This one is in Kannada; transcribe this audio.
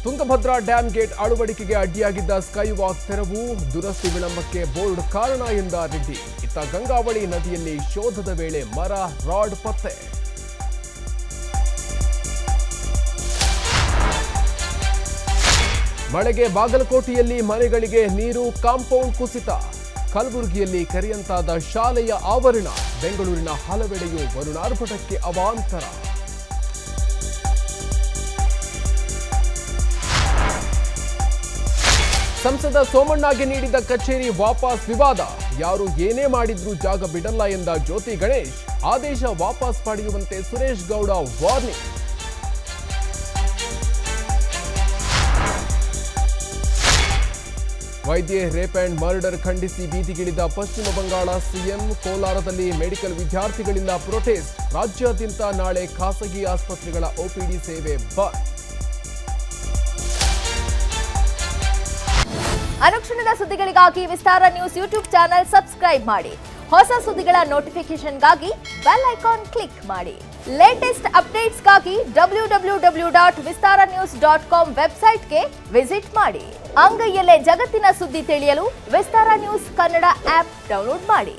ತುಂಗಭದ್ರಾ ಡ್ಯಾಂ ಗೇಟ್ ಅಳವಡಿಕೆಗೆ ಅಡ್ಡಿಯಾಗಿದ್ದ ಸ್ಕೈ ವಾಕ್ ತೆರವು, ದುರಸ್ತಿ ವಿಳಂಬಕ್ಕೆ ಬೋರ್ಡ್ ಕಾರಣ ಎಂದ ರೆಡ್ಡಿ. ಇತ್ತ ಗಂಗಾವಳಿ ನದಿಯಲ್ಲಿ ಶೋಧದ ವೇಳೆ ಮರ, ರಾಡ್ ಪತ್ತೆ. ಮಳೆಗೆ ಬಾಗಲಕೋಟೆಯಲ್ಲಿ ಮನೆಗಳಿಗೆ ನೀರು, ಕಾಂಪೌಂಡ್ ಕುಸಿತ. ಕಲಬುರಗಿಯಲ್ಲಿ ಕೆರೆಯಂತಾದ ಶಾಲೆಯ ಆವರಣ, ಬೆಂಗಳೂರಿನ ಹಲವೆಡೆಯೂ ವರುಣಾರ್ಭಟಕ್ಕೆ ಅವಾಂತರ. ಸಂಸದ ಸೋಮಣ್ಣಗೆ ನೀಡಿದ ಕಚೇರಿ ವಾಪಸ್ ವಿವಾದ, ಯಾರು ಏನೇ ಮಾಡಿದ್ರೂ ಜಾಗ ಬಿಡಲ್ಲ ಎಂದ ಜ್ಯೋತಿ ಗಣೇಶ್. ಆದೇಶ ವಾಪಸ್ ಪಡೆಯುವಂತೆ ಸುರೇಶ್ ಗೌಡ ವಾರ್ನಿಂಗ್. ವೈದ್ಯೆ ರೇಪ್ ಅಂಡ್ ಮರ್ಡರ್ ಖಂಡಿಸಿ ಬೀದಿಗಿಳಿದ ಪಶ್ಚಿಮ ಬಂಗಾಳ ಸಿಎಂ. ಕೋಲಾರದಲ್ಲಿ ಮೆಡಿಕಲ್ ವಿದ್ಯಾರ್ಥಿಗಳಿಂದ ಪ್ರೊಟೆಸ್ಟ್. ರಾಜ್ಯಾದ್ಯಂತ ನಾಳೆ ಖಾಸಗಿ ಆಸ್ಪತ್ರೆಗಳ ಒಪಿಡಿ ಸೇವೆ ಬಂದ್. ಅನುಕ್ಷಣದ ಸುದ್ದಿಗಳಿಗಾಗಿ Vistara news YouTube channel subscribe ಮಾಡಿ. ಹೊಸ ಸುದ್ದಿಗಳ ನೋಟಿಫಿಕೇಶನ್ಗಾಗಿ ಬೆಲ್ ಐಕಾನ್ ಕ್ಲಿಕ್ ಮಾಡಿ. ಲೇಟೆಸ್ಟ್ ಅಪ್ಡೇಟ್ಸ್ಗಾಗಿ www.vistaranews.com ವೆಬ್ಸೈಟ್ಗೆ ವಿಸಿಟ್ ಮಾಡಿ. ಅಂಗೈಯಲ್ಲೇ ಜಗತ್ತಿನ ಸುದ್ದಿ ತಿಳಿಯಲು Vistara news Kannada app download ಮಾಡಿ.